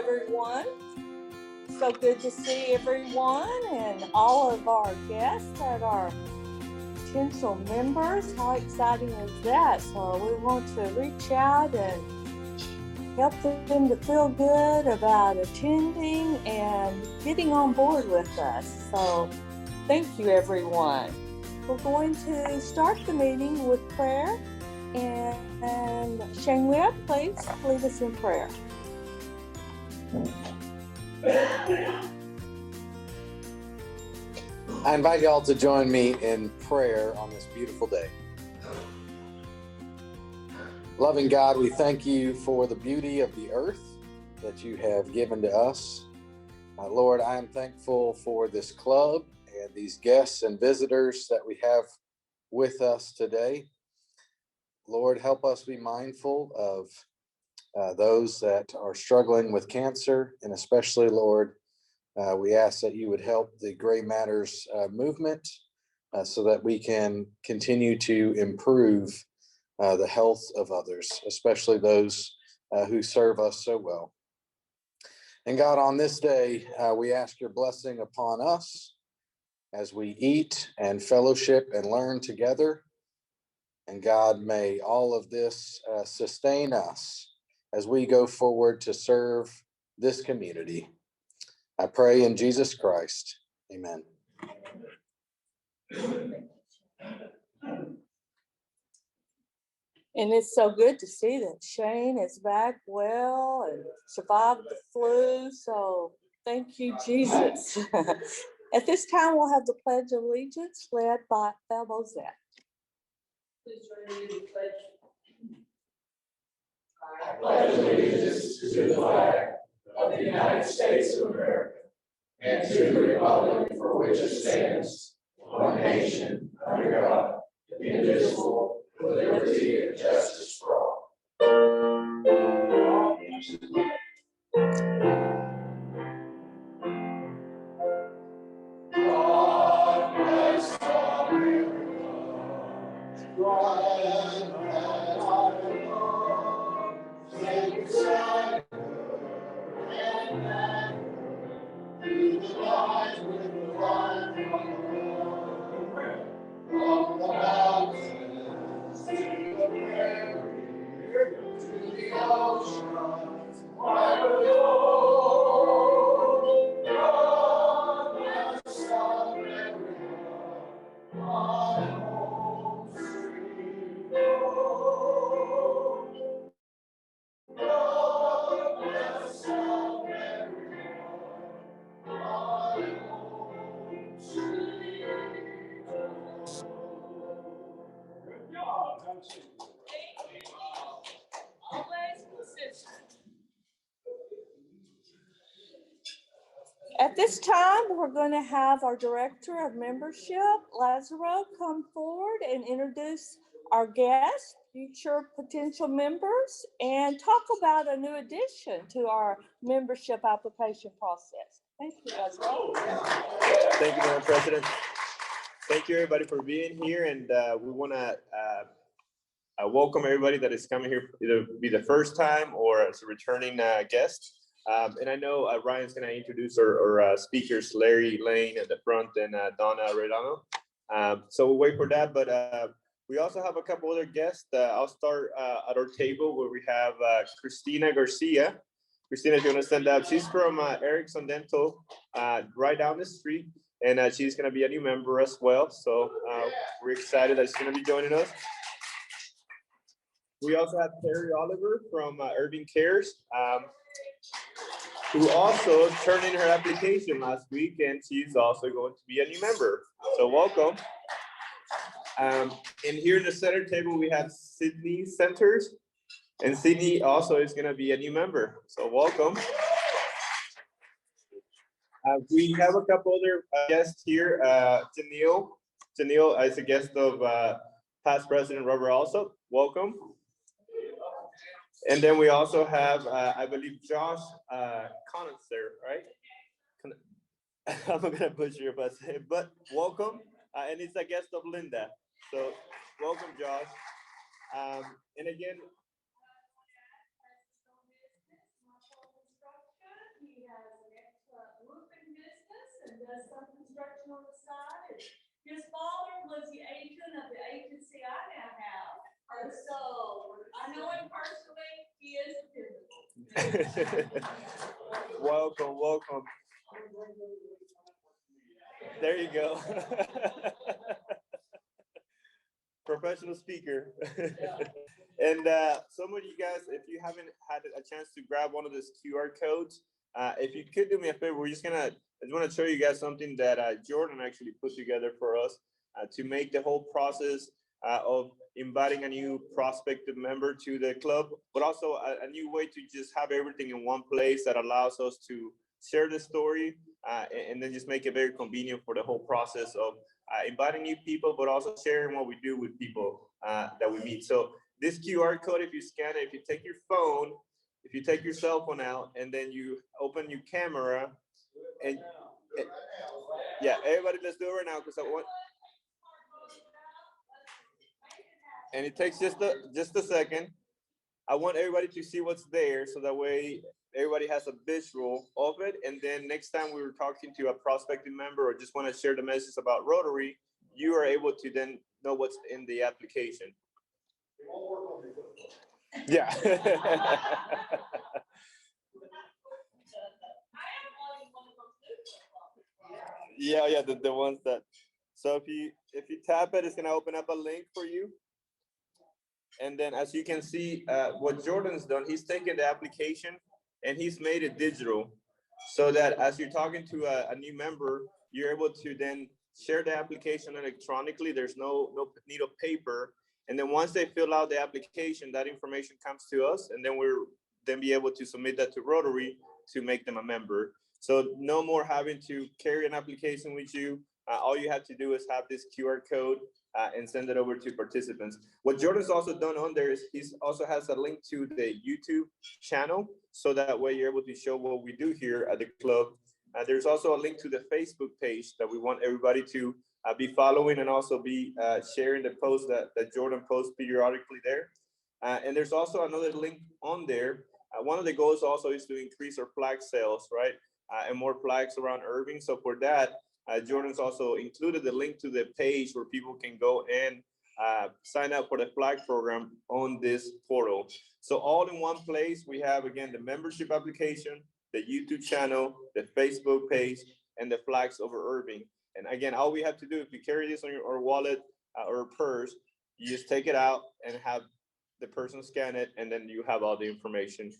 everyone. So good to see everyone and all of our guests that are potential members. How exciting is that? So we want to reach out and help them to feel good about attending and getting on board with us. So thank you, everyone. We're going to start the meeting with prayer. And Shane Webb, please lead us in prayer. I invite y'all to join me in prayer on this beautiful day. Loving God, we thank you for the beauty of the earth that you have given to us. Lord, I am thankful for this club and these guests and visitors that we have with us today. Lord, help us be mindful of those that are struggling with cancer, and especially, Lord, we ask that you would help the Gray Matters movement so that we can continue to improve the health of others, especially those who serve us so well. And God, on this day, we ask your blessing upon us as we eat and fellowship and learn together. And God, may all of this sustain us as we go forward to serve this community. I pray in Jesus Christ. Amen. And it's so good to see that Shane is back well and survived the flu. So thank you, Jesus. At this time, we'll have the Pledge of Allegiance led by Belbozette. Please join me in the pledge. I pledge allegiance to the flag of the United States of America and to the republic for which it stands, one nation, under God, indivisible, with liberty and justice for all. God bless America. From the mountains to the prairie, to the oceans, wide below. God bless America, my home sweet home. God bless America, my home sweet home. At this time, we're going to have our Director of Membership, Lazaro, come forward and introduce our guests, future potential members, and talk about a new addition to our membership application process. Thank you, Lazaro. Thank you, Madam President. Thank you, everybody, for being here, and we want to welcome everybody that is coming here, either be the first time or as a returning guest. And I know Ryan's going to introduce our speakers, Larry Lane at the front and Donna Arellano. So we'll wait for that, but we also have a couple other guests. I'll start at our table where we have Christina Garcia. Christina, if you want to stand up, she's from Erickson Dental, right down the street, and she's going to be a new member as well. So we're excited that she's going to be joining us. We also have Terry Oliver from Irving Cares, who also turned in her application last week, and she's also going to be a new member. So welcome. And here in the center table, we have Sydney Centers, and Sydney also is going to be a new member. So welcome. We have a couple other guests here. Janelle is a guest of past President Robert also. Welcome. And then we also have, I believe, Josh Connors there, right? I'm not gonna butcher your first name, but welcome. And it's a guest of Linda. So welcome, Josh. And again, has some construction on the side. His father was the agent of the agency I now have. So I know him personally. He is dependable. Welcome, welcome. There you go. Professional speaker. And some of you guys, if you haven't had a chance to grab one of those QR codes, if you could do me a favor, I just want to show you guys something that Jordan actually put together for us to make the whole process of inviting a new prospective member to the club, but also a new way to just have everything in one place that allows us to share the story and then just make it very convenient for the whole process of inviting new people, but also sharing what we do with people that we meet. So this QR code, if you scan it, if you take your phone, if you take your cell phone out and then you open your camera and yeah, everybody, let's do it right now because I want. And it takes just a second. I want everybody to see what's there so that way everybody has a visual of it. And then next time we were talking to a prospective member or just want to share the message about Rotary, you are able to then know what's in the application. Yeah. Yeah, the ones that. So if you tap it, it's gonna open up a link for you. And then as you can see, what Jordan's done, he's taken the application and he's made it digital so that as you're talking to a new member, you're able to then share the application electronically. There's no need of paper. And then once they fill out the application, that information comes to us and then we're then be able to submit that to Rotary to make them a member. So no more having to carry an application with you. All you have to do is have this QR code and send it over to participants. What Jordan's also done on there is he also has a link to the YouTube channel, so that way you're able to show what we do here at the club. There's also a link to the Facebook page that we want everybody to be following and also be sharing the posts that Jordan posts periodically there. And there's also another link on there. One of the goals also is to increase our flag sales, right? And more flags around Irving. So for that, Jordan's also included the link to the page where people can go and sign up for the flag program on this portal. So all in one place, we have, again, the membership application, the YouTube channel, the Facebook page, and the flags over Irving. And again, all we have to do, if you carry this on your wallet or purse, you just take it out and have the person scan it, and then you have all the information.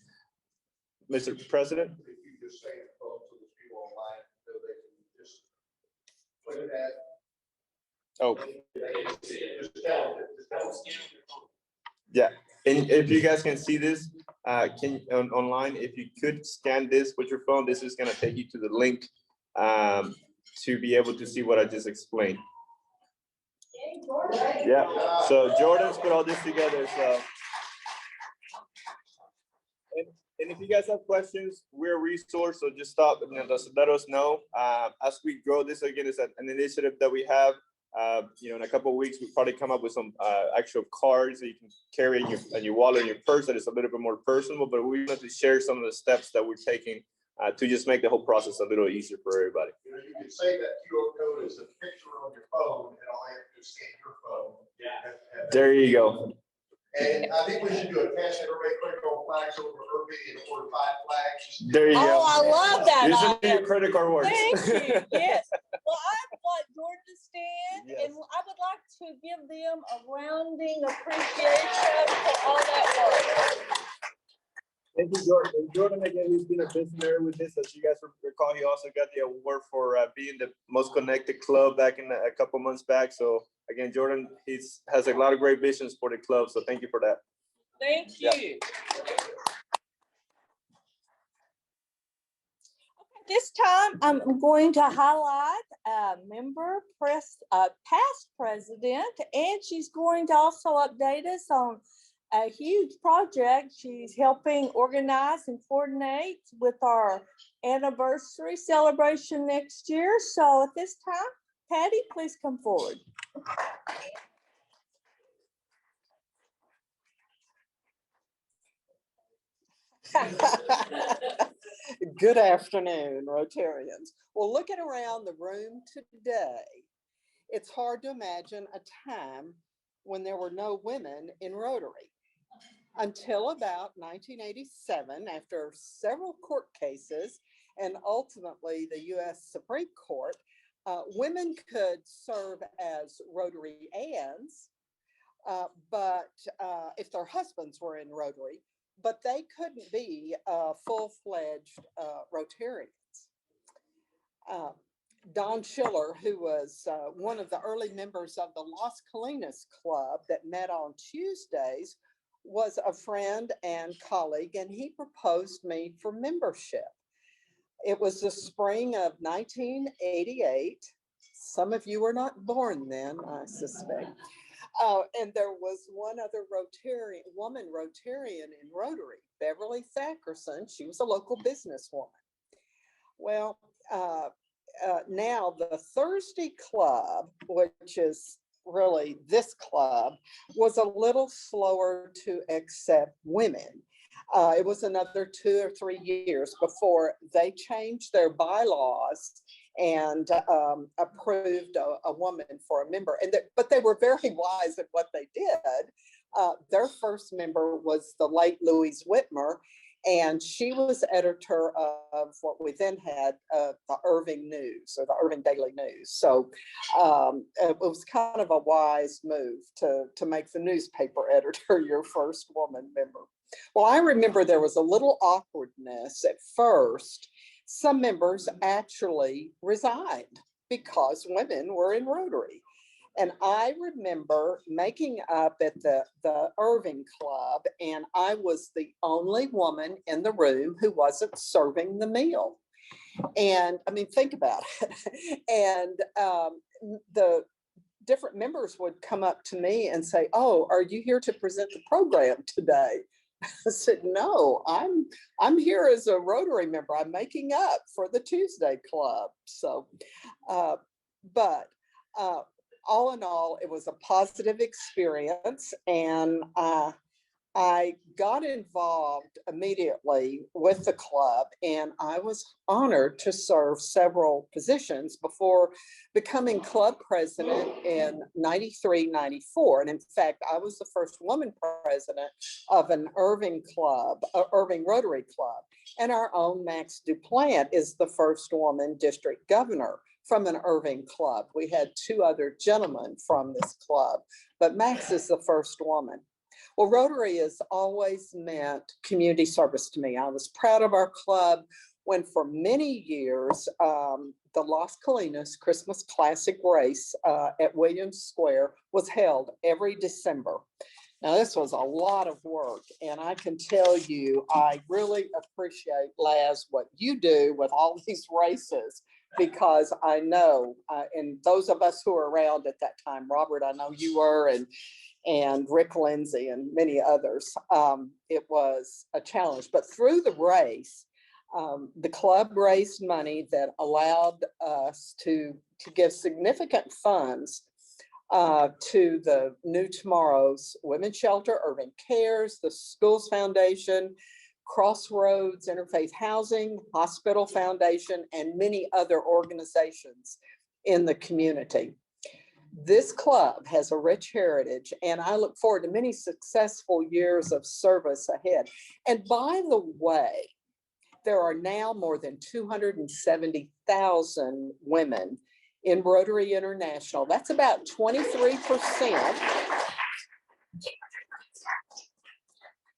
Mr. President? If you just say it to those people online, so they can just put it at. Oh. Just tell them. Yeah, and if you guys can see this online, if you could scan this with your phone, this is gonna take you to the link to be able to see what I just explained. Yeah, so Jordan's put all this together, so. And if you guys have questions, we're a resource, so just stop and let us know. As we grow, this again is an initiative that we have. In a couple of weeks, we'll probably come up with some actual cards that you can carry in your wallet, in your purse, that is a little bit more personal, but we wanted to share some of the steps that we're taking to just make the whole process a little easier for everybody. You can say that QR code is a picture on your phone, and all you have to do is scan your phone. Yeah. There you go. And I think we should do a test. Everybody click on flags over Irving and order 5 flags. There you go. Oh, I love that. Usually your credit card works. Thank you. Yes. Well, I want George to stand, Yes. and I would like to give them a rounding appreciation for all that work. Thank you, Jordan. And Jordan, again, he's been a visionary with this. As you guys recall, he also got the award for being the most connected club back in a couple months back. So again, Jordan, has a lot of great visions for the club. So thank you for that. Thank you. Yeah. This time, I'm going to highlight a member, past president, and she's going to also update us on a huge project she's helping organize and coordinate with our anniversary celebration next year. So at this time, Patty, please come forward. Good afternoon, Rotarians. Well, looking around the room today, it's hard to imagine a time when there were no women in Rotary. Until about 1987, after several court cases and ultimately the U.S. Supreme Court, women could serve as Rotary ands, but if their husbands were in Rotary, but they couldn't be full-fledged Rotarians. Don Schiller, who was one of the early members of the Las Colinas Club that met on Tuesdays, was a friend and colleague, and he proposed me for membership. It was the spring of 1988. Some of you were not born then, I suspect. And there was one other woman Rotarian in Rotary, Beverly Thackerson. She was a local businesswoman. Well, now the Thursday Club, which is really this club, was a little slower to accept women. It was another 2 or 3 years before they changed their bylaws and approved a woman for a member. But they were very wise at what they did. Their first member was the late Louise Whitmer, and she was editor of what we then had, the Irving News, or the Irving Daily News. So it was kind of a wise move to make the newspaper editor your first woman member. Well, I remember there was a little awkwardness at first. Some members actually resigned because women were in Rotary. And I remember making up at the Irving Club, and I was the only woman in the room who wasn't serving the meal. And I mean, think about it. And the different members would come up to me and say, "Oh, are you here to present the program today?" I said, "No, I'm here as a Rotary member. I'm making up for the Tuesday Club." So, but all in all, it was a positive experience, and I got involved immediately with the club, and I was honored to serve several positions before becoming club president in 93, 94. And in fact, I was the first woman president of an Irving club, Irving Rotary Club. And our own Max Duplant is the first woman district governor from an Irving club. We had 2 other gentlemen from this club, but Max is the first woman. Well, Rotary has always meant community service to me. I was proud of our club when for many years, the Las Colinas Christmas Classic race at Williams Square was held every December. Now, this was a lot of work, and I can tell you, I really appreciate, Laz, what you do with all these races, because I know, and those of us who were around at that time, Robert, I know you were, and Rick Lindsay and many others, it was a challenge. But through the race, the club raised money that allowed us to give significant funds to the New Tomorrow's Women's Shelter, Irving Cares, the Schools Foundation, Crossroads Interfaith Housing, Hospital Foundation, and many other organizations in the community. This club has a rich heritage, and I look forward to many successful years of service ahead. And by the way, there are now more than 270,000 women in Rotary International. That's about 23%.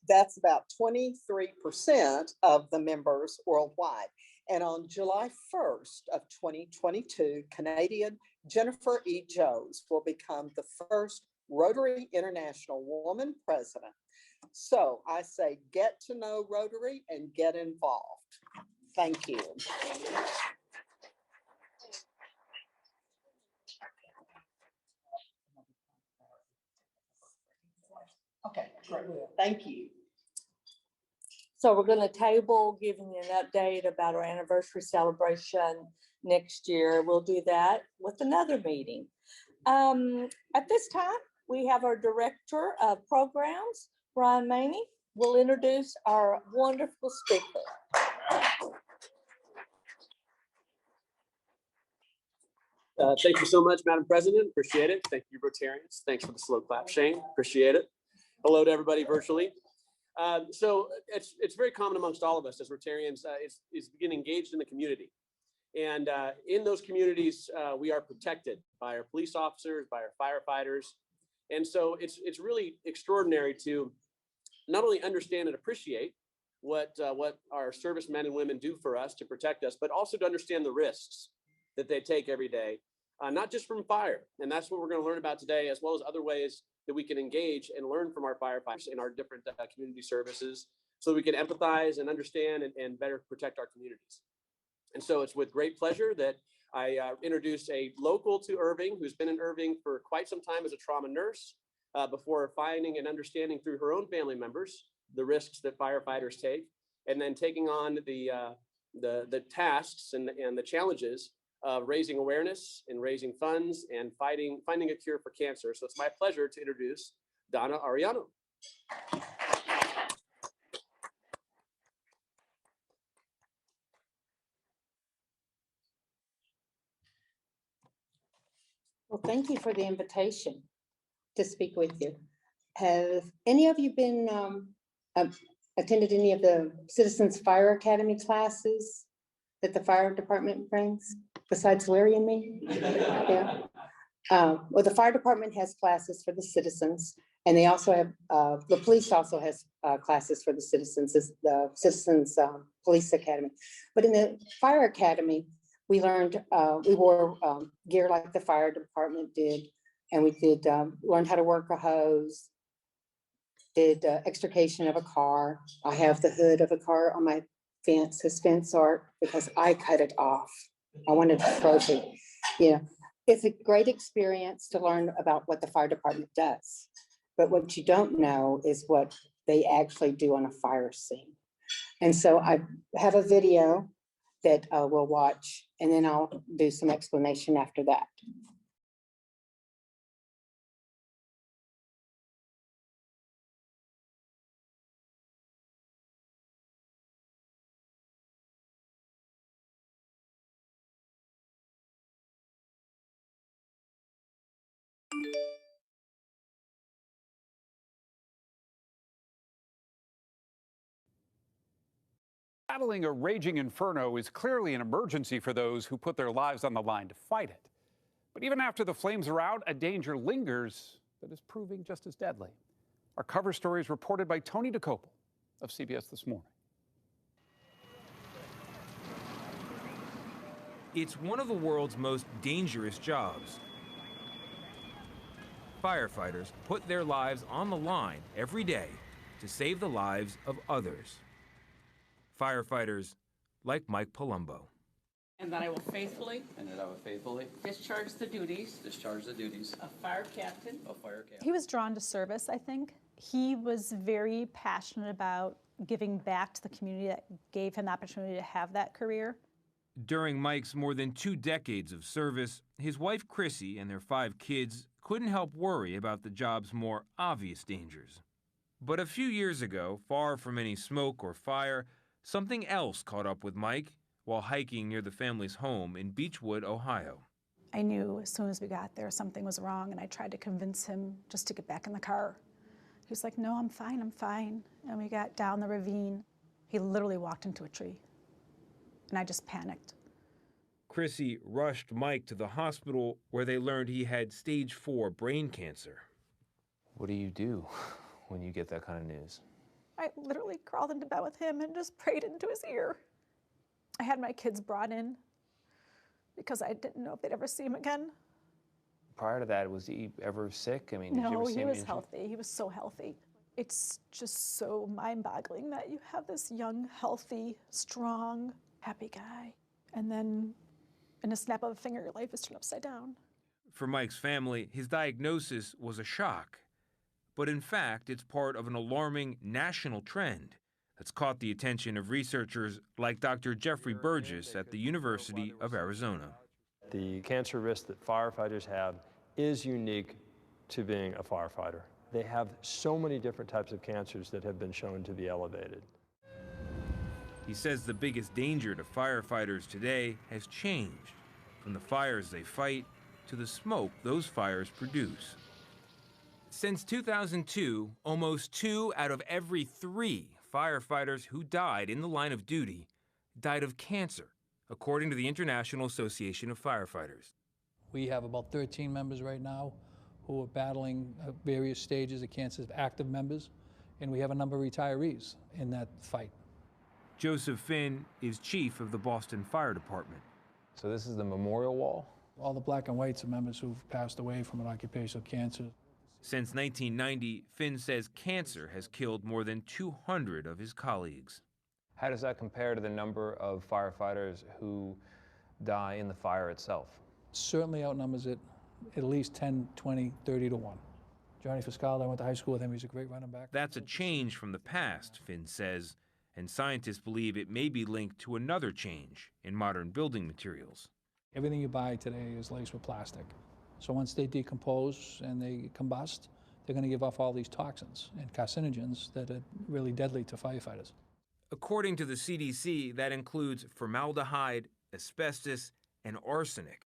That's about 23% of the members worldwide. And on July 1st of 2022, Canadian Jennifer E. Jones will become the first Rotary International woman president. So I say, get to know Rotary and get involved. Thank you. Okay, great. Thank you. So we're going to table giving you an update about our anniversary celebration next year. We'll do that with another meeting. At this time, we have our Director of Programs, Brian Maney, will introduce our wonderful speaker. Thank you so much, Madam President. Appreciate it. Thank you, Rotarians. Thanks for the slow clap, Shane. Appreciate it. Hello to everybody virtually. So it's very common amongst all of us as Rotarians is to get engaged in the community. And in those communities, we are protected by our police officers, by our firefighters. And so it's really extraordinary to not only understand and appreciate what our servicemen and women do for us to protect us, but also to understand the risks that they take every day, not just from fire. And that's what we're going to learn about today, as well as other ways that we can engage and learn from our firefighters in our different community services, so we can empathize and understand and better protect our communities. And so it's with great pleasure that I introduce a local to Irving, who's been in Irving for quite some time as a trauma nurse, before finding and understanding through her own family members the risks that firefighters take, and then taking on the tasks and the challenges of raising awareness and raising funds and finding a cure for cancer. So it's my pleasure to introduce Donna Arellano. Well, thank you for the invitation to speak with you. Have any of you been attended any of the Citizens Fire Academy classes that the fire department brings, besides Larry and me? Yeah. Well, the fire department has classes for the citizens, and they also have, the police also has classes for the citizens, the Citizens Police Academy. But in the Fire Academy, we learned, we wore gear like the fire department did, and we did learn how to work a hose, did extrication of a car. I have the hood of a car on my fence, his fence art, because I cut it off. I wanted a trophy. Yeah, it's a great experience to learn about what the fire department does. But what you don't know is what they actually do on a fire scene. And so I have a video that we'll watch, and then I'll do some explanation after that. Battling a raging inferno is clearly an emergency for those who put their lives on the line to fight it. But even after the flames are out, a danger lingers that is proving just as deadly. Our cover story is reported by Tony DeCopel of CBS This Morning. It's one of the world's most dangerous jobs. Firefighters put their lives on the line every day to save the lives of others. Firefighters like Mike Palumbo. And that I will faithfully discharge the duties of fire captain. He was drawn to service, I think. He was very passionate about giving back to the community that gave him the opportunity to have that career. During Mike's more than 2 decades of service, his wife Chrissy and their 5 kids couldn't help worry about the job's more obvious dangers. But a few years ago, far from any smoke or fire, something else caught up with Mike while hiking near the family's home in Beechwood, Ohio. I knew as soon as we got there something was wrong, and I tried to convince him just to get back in the car. He was like, no, I'm fine, I'm fine. And we got down the ravine. He literally walked into a tree, and I just panicked. Chrissy rushed Mike to the hospital where they learned he had stage 4 brain cancer. What do you do when you get that kind of news? I literally crawled into bed with him and just prayed into his ear. I had my kids brought in because I didn't know if they'd ever see him again. Prior to that, was he ever sick? I mean, did you No, ever see he him was injured? healthy. He was so healthy. It's just so mind-boggling that you have this young, healthy, strong, happy guy, and then in a snap of a finger, your life is turned upside down. For Mike's family, his diagnosis was a shock. But in fact, it's part of an alarming national trend that's caught the attention of researchers like Dr. Jeffrey Burgess at the University of Arizona. The cancer risk that firefighters have is unique to being a firefighter. They have so many different types of cancers that have been shown to be elevated. He says the biggest danger to firefighters today has changed, from the fires they fight to the smoke those fires produce. Since 2002, almost 2 out of every 3 firefighters who died in the line of duty died of cancer, according to the International Association of Firefighters. We have about 13 members right now who are battling various stages of cancer, active members, and we have a number of retirees in that fight. Joseph Finn is chief of the Boston Fire Department. So this is the memorial wall? All the black and whites are members who've passed away from an occupational cancer. Since 1990, Finn says cancer has killed more than 200 of his colleagues. How does that compare to the number of firefighters who die in the fire itself? Certainly outnumbers it at least 10, 20, 30 to 1. Johnny Fiscal, I went to high school with him. He's a great running back. That's a change from the past, Finn says, and scientists believe it may be linked to another change in modern building materials. Everything you buy today is laced with plastic. So once they decompose and they combust, they're going to give off all these toxins and carcinogens that are really deadly to firefighters. According to the CDC, that includes formaldehyde, asbestos, and arsenic.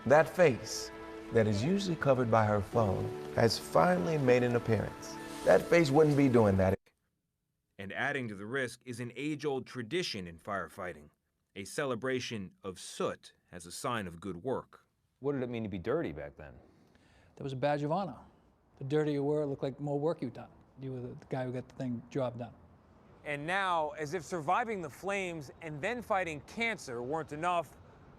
That face that is usually covered by her phone has finally made an appearance. That face wouldn't be doing that. And adding to the risk is an age-old tradition in firefighting, a celebration of soot as a sign of good work. What did it mean to be dirty back then? There was a badge of honor. The dirtier you were, it looked like more work you've done. You were the guy who got the job done. And now, as if surviving the flames and then fighting cancer weren't enough,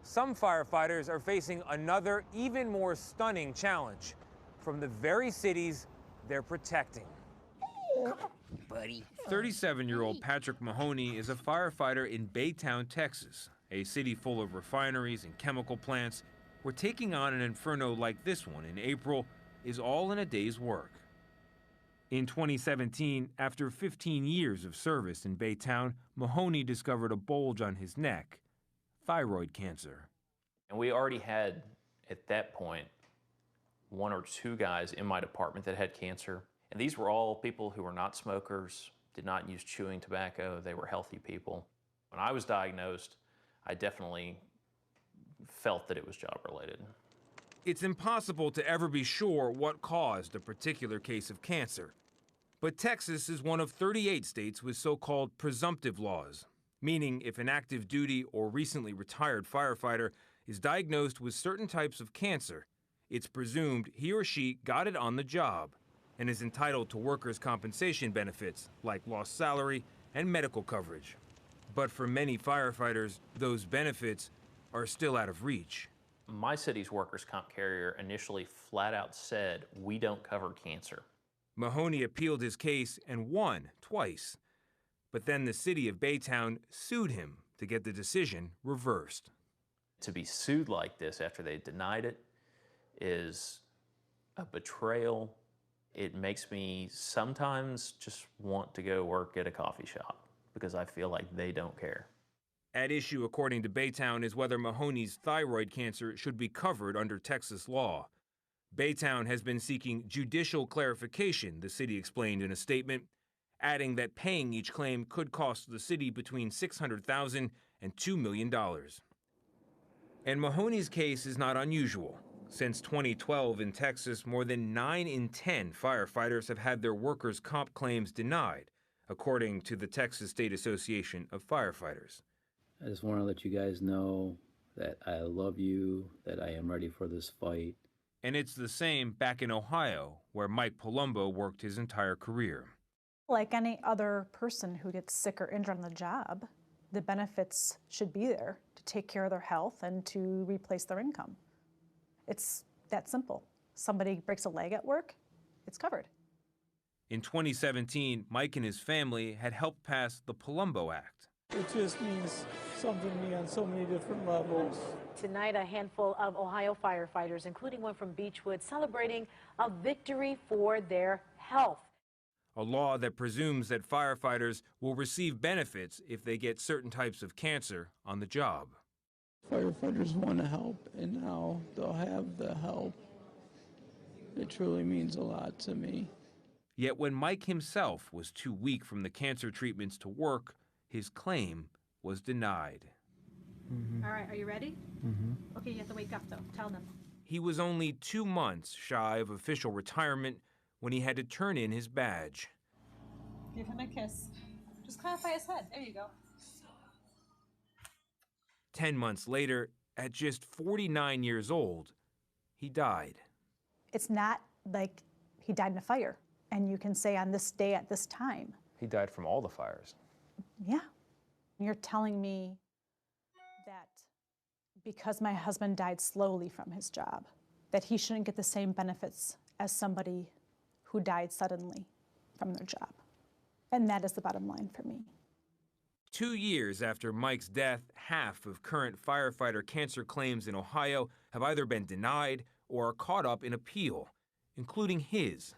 some firefighters are facing another, even more stunning challenge from the very cities they're protecting. Buddy. 37-year-old Patrick Mahoney is a firefighter in Baytown, Texas, a city full of refineries and chemical plants, where taking on an inferno like this one in April is all in a day's work. In 2017, after 15 years of service in Baytown, Mahoney discovered a bulge on his neck, thyroid cancer. And we already had, at that point, 1 or 2 guys in my department that had cancer. And these were all people who were not smokers, did not use chewing tobacco. They were healthy people. When I was diagnosed, I definitely felt that it was job-related. It's impossible to ever be sure what caused a particular case of cancer. But Texas is one of 38 states with so-called presumptive laws, meaning if an active duty or recently retired firefighter is diagnosed with certain types of cancer, it's presumed he or she got it on the job and is entitled to workers' compensation benefits like lost salary and medical coverage. But for many firefighters, those benefits are still out of reach. My city's workers' comp carrier initially flat out said, we don't cover cancer. Mahoney appealed his case and won twice. But then the city of Baytown sued him to get the decision reversed. To be sued like this after they denied it is a betrayal. It makes me sometimes just want to go work at a coffee shop because I feel like they don't care. At issue, according to Baytown, is whether Mahoney's thyroid cancer should be covered under Texas law. Baytown has been seeking judicial clarification, the city explained in a statement, adding that paying each claim could cost the city between $600,000 and $2 million. And Mahoney's case is not unusual. Since 2012 in Texas, more than 9 in 10 firefighters have had their workers' comp claims denied, according to the Texas State Association of Firefighters. I just want to let you guys know that I love you, that I am ready for this fight. And it's the same back in Ohio, where Mike Palumbo worked his entire career. Like any other person who gets sick or injured on the job, the benefits should be there to take care of their health and to replace their income. It's that simple. Somebody breaks a leg at work, it's covered. In 2017, Mike and his family had helped pass the Palumbo Act. It just means something to me on so many different levels. Tonight, a handful of Ohio firefighters, including one from Beechwood, celebrating a victory for their health. A law that presumes that firefighters will receive benefits if they get certain types of cancer on the job. Firefighters want to help, and now they'll have the help. It truly means a lot to me. Yet when Mike himself was too weak from the cancer treatments to work, his claim was denied. All right, are you ready? Okay, you have to wake up though. Tell them. He was only 2 months shy of official retirement when he had to turn in his badge. Give him a kiss. Just clarify his head. There you go. 10 months later, at just 49 years old, he died. It's not like he died in a fire and you can say on this day at this time. He died from all the fires. Yeah. You're telling me that because my husband died slowly from his job, that he shouldn't get the same benefits as somebody who died suddenly from their job. And that is the bottom line for me. 2 years after Mike's death, half of current firefighter cancer claims in Ohio have either been denied or are caught up in appeal, including his.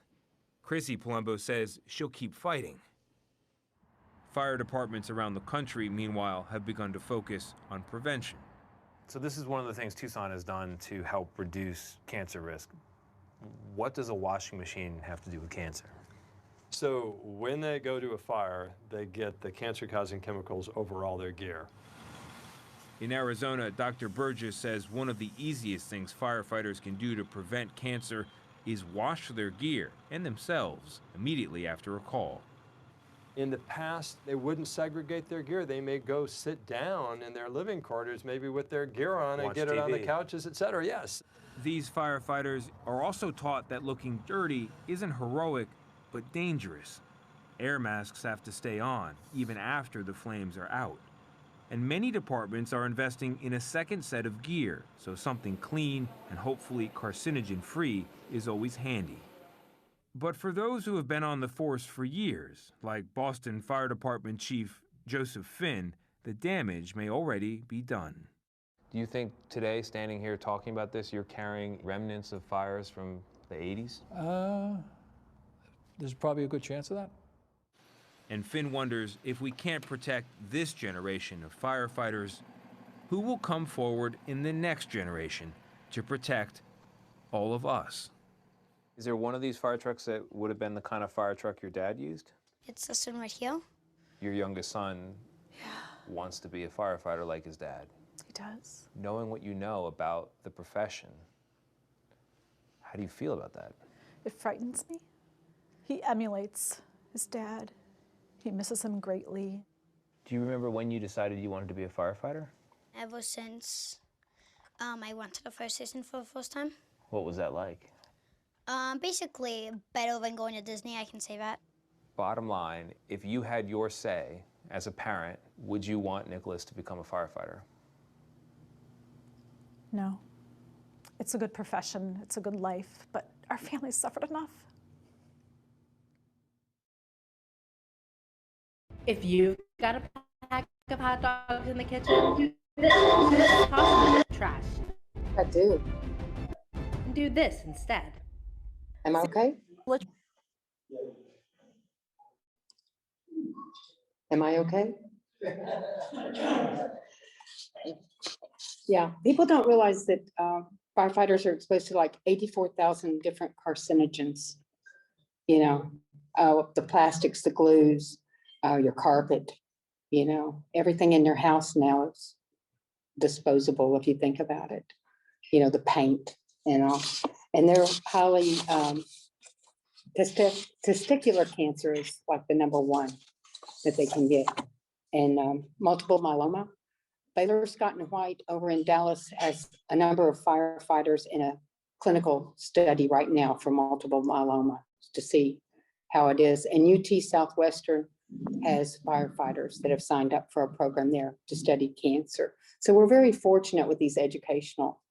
Chrissy Palumbo says she'll keep fighting. Fire departments around the country, meanwhile, have begun to focus on prevention. So this is one of the things Tucson has done to help reduce cancer risk. What does a washing machine have to do with cancer? So when they go to a fire, they get the cancer-causing chemicals over all their gear. In Arizona, Dr. Burgess says one of the easiest things firefighters can do to prevent cancer is wash their gear and themselves immediately after a call. In the past, they wouldn't segregate their gear. They may go sit down in their living quarters, maybe with their gear on and Watch get it on the TV. couches, etc. Yes. These firefighters are also taught that looking dirty isn't heroic, but dangerous. Air masks have to stay on, even after the flames are out. And many departments are investing in a second set of gear, so something clean and hopefully carcinogen-free is always handy. But for those who have been on the force for years, like Boston Fire Department Chief Joseph Finn, the damage may already be done. Do you think today, standing here talking about this, you're carrying remnants of fires from the 80s? There's probably a good chance of that. And Finn wonders if we can't protect this generation of firefighters, who will come forward in the next generation to protect all of us. Is there one of these fire trucks that would have been the kind of fire truck your dad used? It's this one right here. Your youngest son wants to be a firefighter like his dad. He does. Knowing what you know about the profession, how do you feel about that? It frightens me. He emulates his dad. He misses him greatly. Do you remember when you decided you wanted to be a firefighter? Ever since I went to the fire station for the first time. What was that like? Basically better than going to Disney, I can say that. Bottom line, if you had your say as a parent, would you want Nicholas to become a firefighter? No. It's a good profession, it's a good life, but our family's suffered enough. If you got a pack of hot dogs in the kitchen, toss it in the trash. I do. Do this instead. Am I okay? Am I okay? Yeah, people don't realize that firefighters are exposed to like 84,000 different carcinogens. You know, the plastics, the glues, your carpet, you know, everything in your house now is disposable if you think about it. You know, the paint, you know, and they're highly, testicular cancer is like the #1 that they can get. And multiple myeloma. Baylor Scott and White over in Dallas has a number of firefighters in a clinical study right now for multiple myeloma to see how it is. And UT Southwestern has firefighters that have signed up for a program there to study cancer. So we're very fortunate with these educational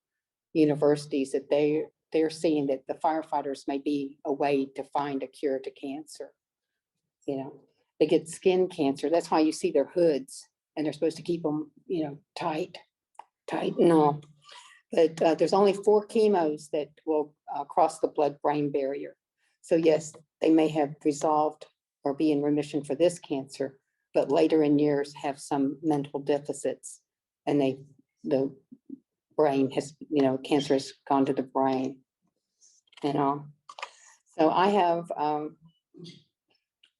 universities that they're seeing that the firefighters may be a way to find a cure to cancer. You know, they get skin cancer. That's why you see their hoods and they're supposed to keep them, you know, tight and all. But there's only 4 chemos that will cross the blood-brain barrier. So yes, they may have resolved or be in remission for this cancer, but later in years have some mental deficits and the brain has, you know, cancer has gone to the brain and all. So I have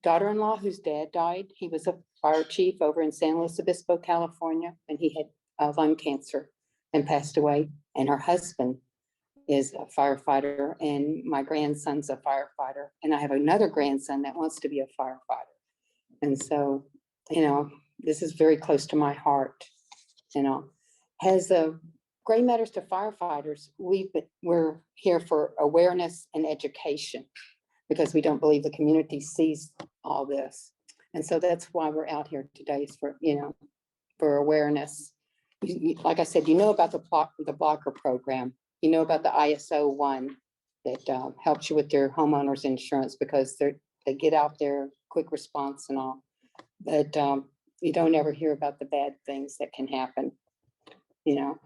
daughter-in-law whose dad died. He was a fire chief over in San Luis Obispo, California, and he had lung cancer and passed away. And her husband is a firefighter, and my grandson's a firefighter. And I have another grandson that wants to be a firefighter. And so, you know, this is very close to my heart, you know. Has a Gray Matters to Firefighters, we're here for awareness and education because we don't believe the community sees all this. And so that's why we're out here today, is for, you know, for awareness. Like I said, you know about the blocker program, you know about the ISO 1 that helps you with your homeowner's insurance because they get out there, quick response and all. But you don't ever hear about the bad things that can happen, you know.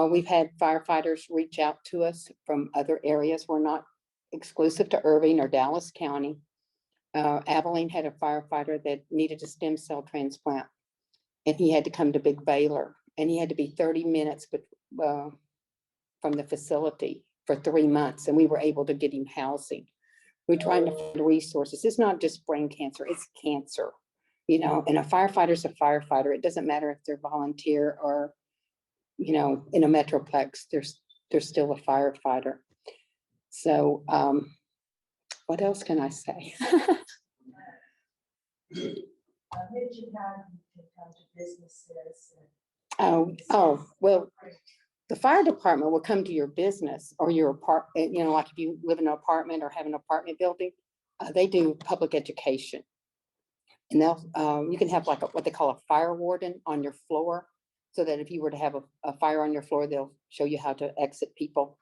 We've had firefighters reach out to us from other areas. We're not exclusive to Irving or Dallas County. Abilene had a firefighter that needed a stem cell transplant, and he had to come to Big Baylor, and he had to be 30 minutes from the facility for 3 months, and we were able to get him housing. We're trying to find resources. It's not just brain cancer, it's cancer, you know, and a firefighter's a firefighter. It doesn't matter if they're volunteer or, you know, in a metroplex, they're still a firefighter. So what else can I say? Well, the fire department will come to your business or your apartment, you know, like if you live in an apartment or have an apartment building, they do public education. And they'll, you can have like what they call a fire warden on your floor, so that if you were to have a fire on your floor, they'll show you how to exit people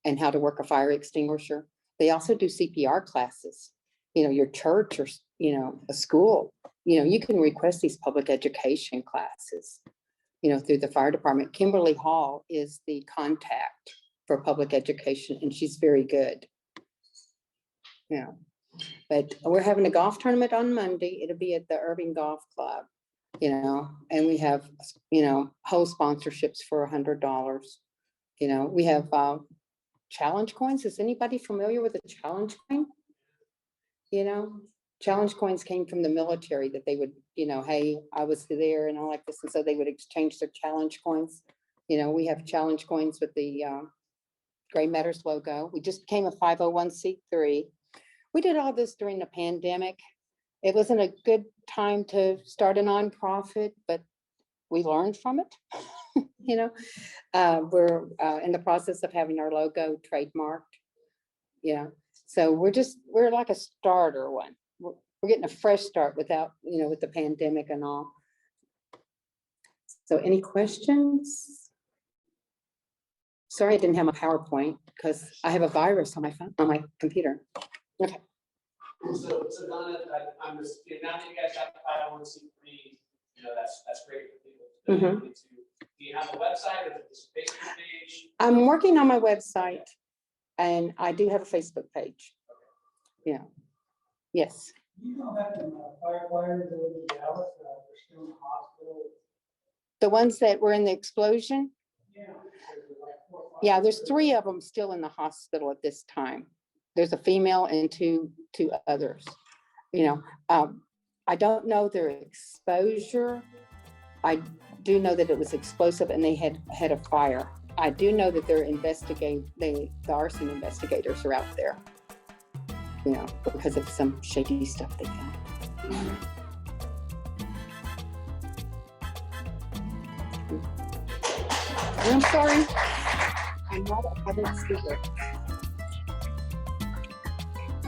and how to work a fire extinguisher. They also do CPR classes. You know, your church or, you know, a school, you know, you can request these public education classes, you know, through the fire department. Kimberly Hall is the contact for public education, and she's very good. Yeah, but we're having a golf tournament on Monday. It'll be at the Irving Golf Club, you know, and we have, you know, whole sponsorships for $100. You know, we have challenge coins. Is anybody familiar with a challenge coin? You know, challenge coins came from the military that they would, you know, hey, I was there and all like this. And so they would exchange their challenge coins. You know, we have challenge coins with the Gray Matters logo. We just became a 501c3. We did all this during the pandemic. It wasn't a good time to start a nonprofit, but we learned from it. You know, we're in the process of having our logo trademarked. Yeah. So we're like a starter one. We're getting a fresh start without, you know, with the pandemic and all. So any questions? Sorry, I didn't have my PowerPoint because I have a virus on my phone, on my computer. Okay. So Donna, I'm just, now that you guys have the 501c3, you know, that's great for people. Mm-hmm. Do you have a website or is it a Facebook page? I'm working on my website, and I do have a Facebook page. Yeah. Yes. You don't have some firefighters over in Dallas that are still in the hospital. The ones that were in the explosion? Yeah. Yeah, there's 3 of them still in the hospital at this time. There's a female and two others. You know, I don't know their exposure. I do know that it was explosive and they had a fire. I do know that they're the arson investigators are out there, you know, because of some shady stuff they found. And I'm sorry, I'm not a public speaker.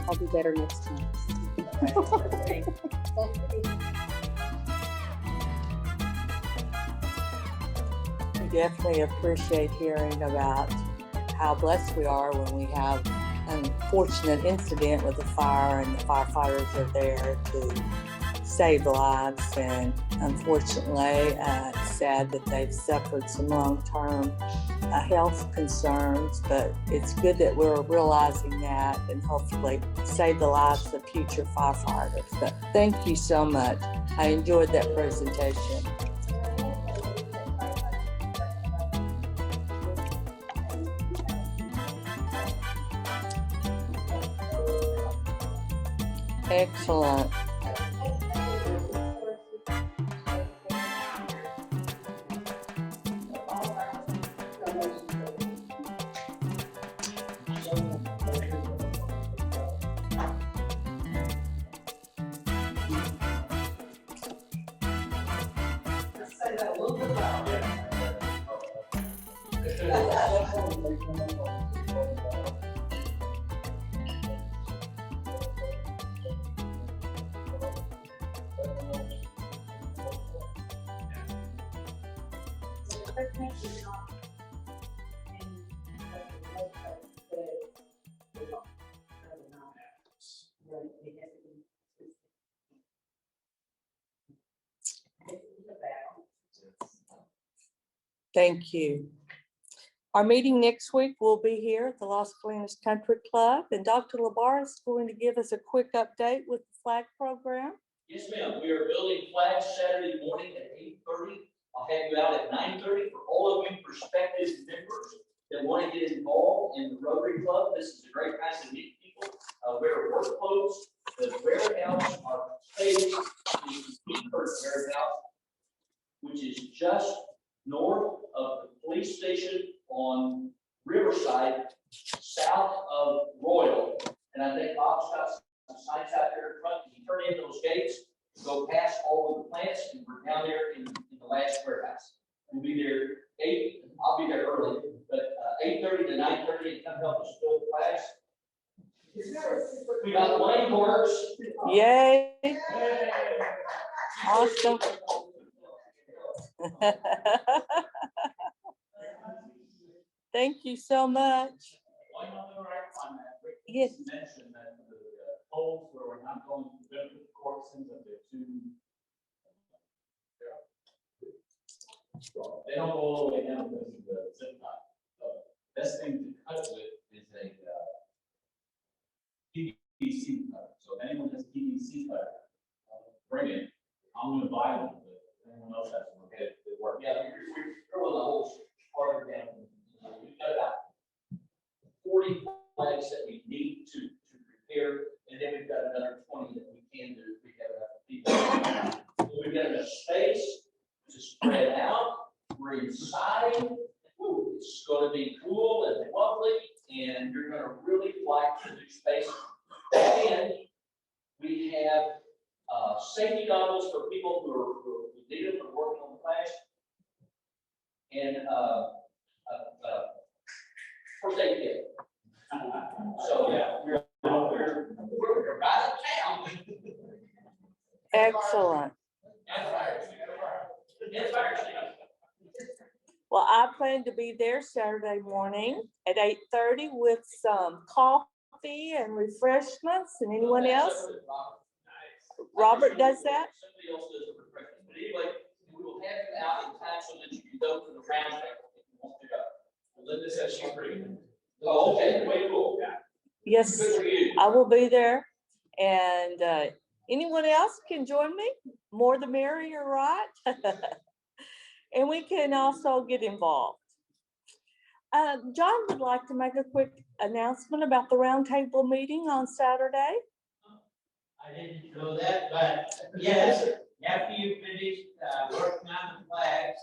I'll do better next time. We definitely appreciate hearing about how blessed we are when we have an unfortunate incident with a fire and the firefighters are there to save lives. And unfortunately, it's sad that they've suffered some long-term health concerns, but it's good that we're realizing that and hopefully save the lives of future firefighters. But thank you so much. I enjoyed that presentation. Excellent. Thank you. Our meeting next week will be here at the Las Colinas Country Club, and Dr. Labar is going to give us a quick update with the flag program. Yes, ma'am. We are building flags Saturday morning at 8:30. I'll have you out at 9:30 for all of you prospective members that want to get involved in the Rotary Club. This is a great time to meet people. Wear work clothes. The warehouse, our space is the warehouse, which is just north of the police station on Riverside, south of Royal. And I think Bob's got some signs out there in front. You turn in those gates, go past all of the plants, and we're down there in the last warehouse. We'll be there I'll be there early, but 8:30 to 9:30, and come help us build flags. We got Wayne Works. Yay! Awesome. Thank you so much. Yes. Mentioned that the polls where we're not going to benefit the court since that they're too. They don't go all the way down to the zip line. The best thing to cut with is a PVC cutter. So if anyone has a PVC cutter, bring it. I'm going to buy them, but if anyone else has one, okay, it work. Yeah, we're throwing the whole farther down. We've got about 40 flags that we need to prepare, and then we've got another 20 that we can do. We have enough people. So we've got enough space to spread out. We're inside. Ooh, it's going to be cool and lovely, and you're going to really like the new space. And we have safety goggles for people who need them for working on the flags, and first aid kit. So yeah, we're right out of town. Excellent. Well, I plan to be there Saturday morning at 8:30 with some coffee and refreshments. And anyone else? Robert does that? Somebody else does the refreshments. But anyway, we will have you out in time so that you can go to the round table if you want to go. Linda says she's free. Oh, okay, way cool. Yes, I will be there. And anyone else can join me. More the merrier, right? And we can also get involved. John would like to make a quick announcement about the roundtable meeting on Saturday. I didn't know that, but yes, after you finish working on the flags,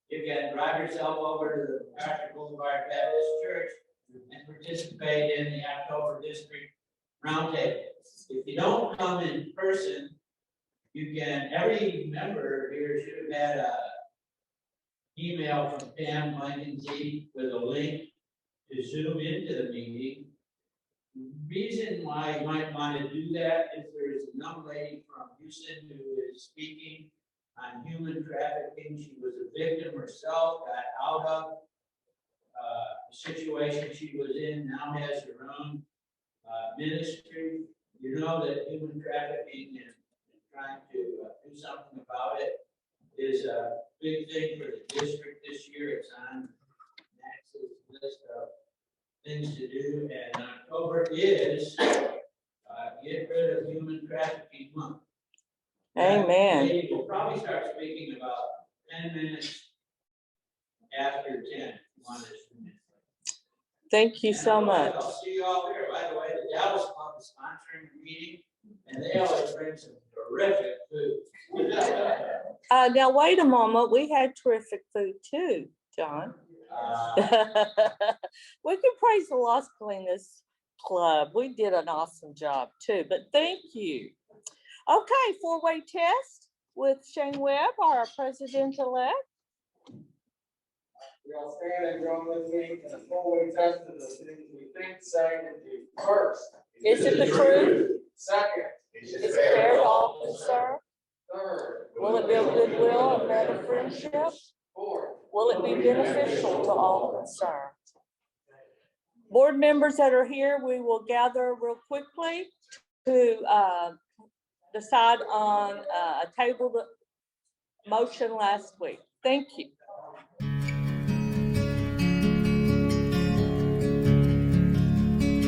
you can drive yourself over to the Patrick Boulevard Baptist Church and participate in the October District Roundtable. If you don't come in person, you can, every member here should have had a email from Pam Blankenship with a link to Zoom into the meeting. The reason why you might want to do that is there is a young lady from Houston who is speaking on human trafficking. She was a victim herself, got out of the situation she was in, now has her own ministry. You know that human trafficking and trying to do something about it is a big thing for the district this year. It's on Max's list of things to do, and October is Get Rid of Human Trafficking Month. Amen. We'll probably start speaking about 10 minutes after 10. If you want to. Thank you so much. I'll see you all there. By the way, the Dallas Club is sponsoring the meeting, and they always bring some terrific food. Now, wait a moment. We had terrific food too, John. We can praise the Las Colinas Club. We did an awesome job too, but thank you. Okay, four-way test with Shane Webb, our president-elect. We all stand and join with me in a four-way test of the things we think, say, and do. First, is it the truth? Second, is it fair to officer? Third, will it build goodwill and better friendship? Fourth, Will it be beneficial to all concerned? Board members that are here, we will gather real quickly to decide on a tabled motion last week. Thank you.